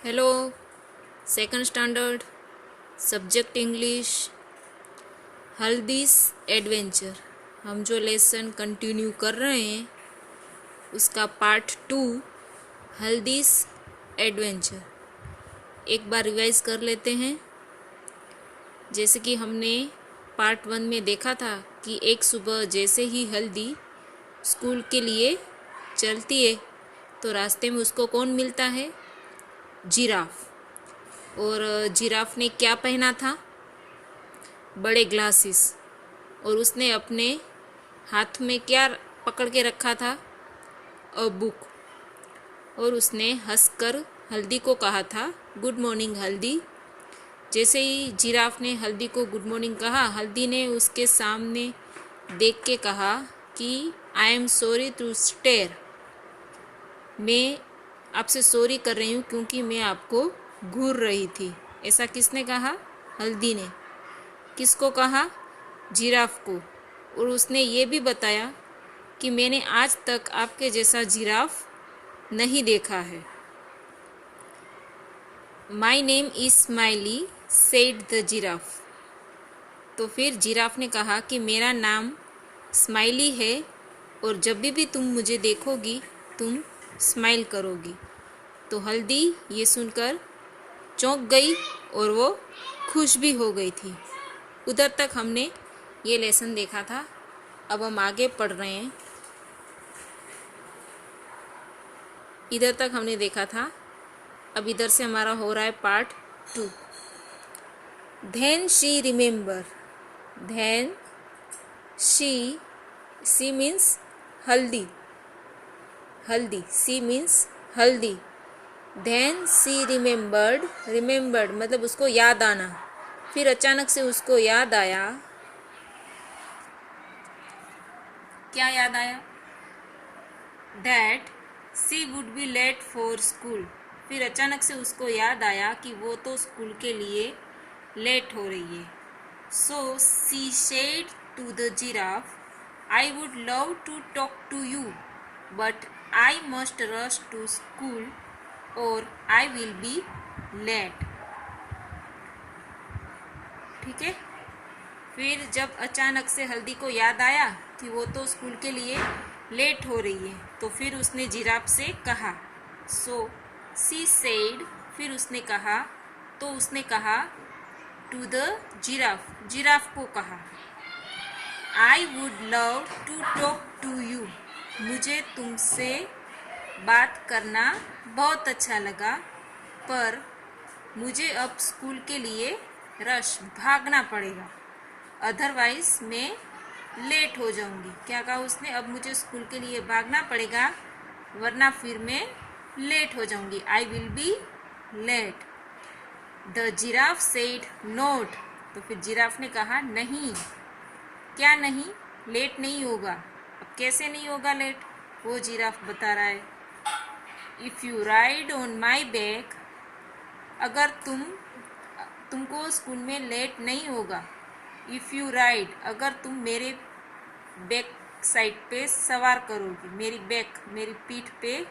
Hello. Second standard, subject English, Haldi's adventure. हम जो lesson continue कर रहे हैं उसका पार्ट 2 हल्दीस एडवेंचर एक बार रिवाइज कर लेते हैं। जैसे कि हमने पार्ट 1 में देखा था कि एक सुबह जैसे ही हल्दी स्कूल के लिए चलती है तो रास्ते में उसको कौन मिलता है? जिराफ। और जिराफ ने क्या पहना था? बड़े ग्लासेस। और उसने अपने हाथ में क्या पकड़ के रखा था? A book. और उसने हंसकर हल्दी को कहा था गुड मॉर्निंग हल्दी। जैसे ही जिराफ ने हल्दी को गुड मॉर्निंग कहा, हल्दी ने उसके सामने देख के कहा कि I am sorry to stare. मैं आपसे सॉरी कर रही हूँ क्योंकि मैं आपको घूर रही थी। ऐसा किसने कहा? हल्दी ने। किसको कहा? जिराफ को। और उसने ये भी बताया कि मैंने आज तक आपके जैसा जिराफ नहीं देखा है। My name is smiley said the giraffe. तो फिर जिराफ ने कहा कि मेरा नाम स्माइली है और जब भी तुम मुझे देखोगी तुम स्माइल करोगी। तो हल्दी ये सुनकर चौंक गई और वो खुश भी हो गई थी। उधर तक हमने ये लेसन देखा था। अब हम आगे पढ़ रहे हैं। इधर तक हमने देखा था। अब इधर से हमारा हो रहा है पार्ट 2। धैन शी रिमेंबर। धैन शी मीन्स हल्दी। हल्दी सी मीन्स हल्दी। धैन सी रिमेंबर्ड मतलब उसको याद आना। फिर अचानक से उसको याद आया। क्या याद आया? That she would be late for school. फिर अचानक से उसको याद आया कि वो तो स्कूल के लिए लेट हो रही है। So she said to the giraffe I would love to talk to you but I must rush to school और आई विल बी लेट। ठीक है। फिर जब अचानक से हल्दी को याद आया कि वो तो स्कूल के लिए लेट हो रही है तो फिर उसने जिराफ से कहा। सो सी सेड। फिर उसने कहा तो उसने कहा टू द जिराफ को कहा I would love to talk to you. मुझे तुमसे बात करना बहुत अच्छा लगा पर मुझे अब स्कूल के लिए रश भागना पड़ेगा अदरवाइज मैं लेट हो जाऊंगी। क्या कहा उसने? अब मुझे स्कूल के लिए भागना पड़ेगा वरना फिर मैं लेट हो जाऊंगी। I will be late. The giraffe said not. तो फिर जिराफ ने कहा नहीं। क्या नहीं? लेट नहीं होगा। अब कैसे नहीं होगा लेट? वो जिराफ बता रहा है if you ride on my back. अगर तुमको स्कूल में लेट नहीं होगा। इफ़ यू राइड अगर तुम मेरे बैक साइड पे सवार करोगी, मेरी पीठ पे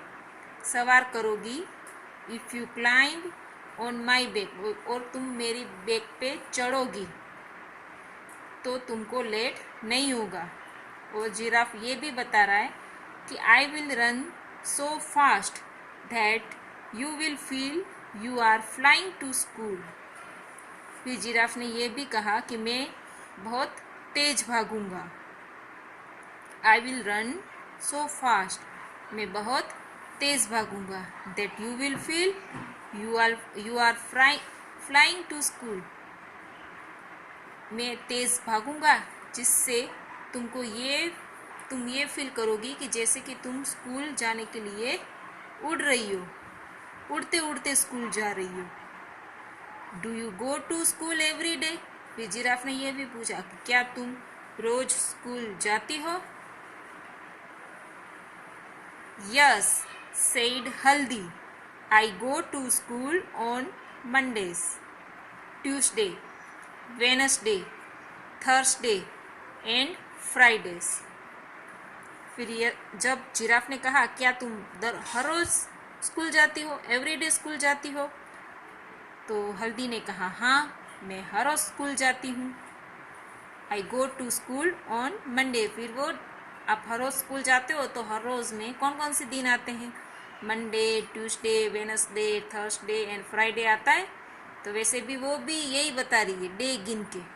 सवार करोगी। If you climb on my back और तुम मेरी बैक पे चढ़ोगी तो तुमको लेट नहीं होगा। और जिराफ ये भी बता रहा है कि I will run so fast that you will feel you are flying to school. फिर जिराफ ने यह भी कहा कि मैं बहुत तेज भागूंगा। I will run so fast मैं बहुत तेज भागूंगा that you will feel you are flying to school. मैं तेज भागूंगा जिससे तुम ये फील करोगी कि जैसे कि तुम स्कूल जाने के लिए उड़ रही हो, उड़ते उड़ते स्कूल जा रही हो। Do you go to school every day. फिर जिराफ ने यह भी पूछा कि क्या तुम रोज स्कूल जाती हो? Yes said Haldi I go to school on Mondays, Tuesday, Wednesday, Thursday and Fridays. फिर जब जिराफ ने कहा क्या तुम हर रोज स्कूल जाती हो, एवरीडे स्कूल जाती हो? तो हल्दी ने कहा हाँ, मैं हर रोज़ स्कूल जाती हूँ। I go to school on Monday. फिर वो, आप हर रोज़ स्कूल जाते हो तो हर रोज़ में कौन कौन से दिन आते हैं? Monday, Tuesday, Wednesday, Thursday and Friday आता है। तो वैसे भी वो भी यही बता रही है, डे गिन के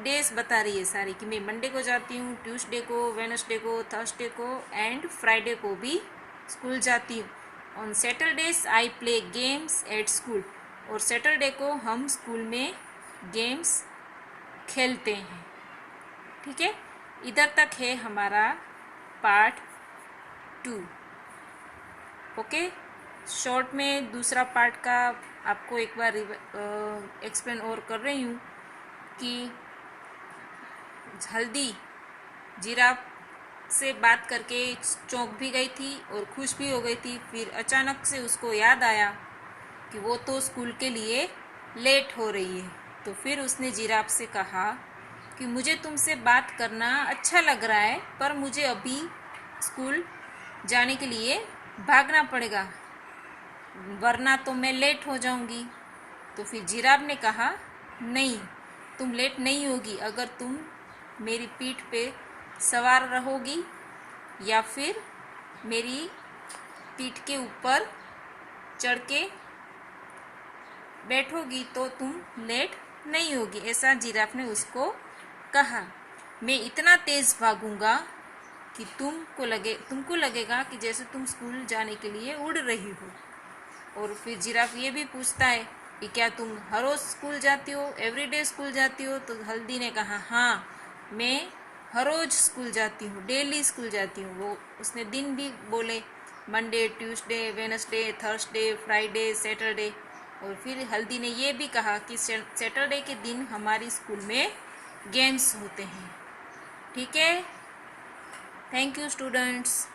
डेज बता रही है सारी, कि मैं मंडे को जाती हूँ, ट्यूसडे को, वेडनेसडे को, थर्सडे को एंड फ्राइडे को भी स्कूल जाती हूँ। On Saturdays I play games at school. और सैटरडे को हम स्कूल में गेम्स खेलते हैं। ठीक है, इधर तक है हमारा पार्ट 2। ओके, शॉर्ट में दूसरा पार्ट का आपको एक बार एक्सप्लेन और कर रही हूँ कि हल्दी जिराफ से बात करके चौंक भी गई थी और खुश भी हो गई थी। फिर अचानक से उसको याद आया कि वो तो स्कूल के लिए लेट हो रही है। तो फिर उसने जिराफ से कहा कि मुझे तुमसे बात करना अच्छा लग रहा है, पर मुझे अभी स्कूल जाने के लिए भागना पड़ेगा, वरना तो मैं लेट हो जाऊंगी। तो फिर जिराफ ने कहा, नहीं, तुम लेट नहीं होगी अगर तुम मेरी पीठ पे सवार रहोगी या फिर मेरी पीठ के ऊपर चढ़ के बैठोगी तो तुम लेट नहीं होगी। ऐसा जिराफ ने उसको कहा। मैं इतना तेज भागूंगा कि तुमको लगेगा कि जैसे तुम स्कूल जाने के लिए उड़ रही हो। और फिर जिराफ ये भी पूछता है कि क्या तुम हर रोज स्कूल जाती हो, एवरीडे स्कूल जाती हो? तो हल्दी ने कहा हाँ, मैं हर रोज स्कूल जाती हूँ, डेली स्कूल जाती हूँ। वो उसने दिन भी बोले, Monday, Tuesday, Wednesday, Thursday, Friday, Saturday. और फिर हल्दी ने ये भी कहा कि सैटरडे के दिन हमारी स्कूल में गेम्स होते हैं। ठीक है, थैंक यू स्टूडेंट्स।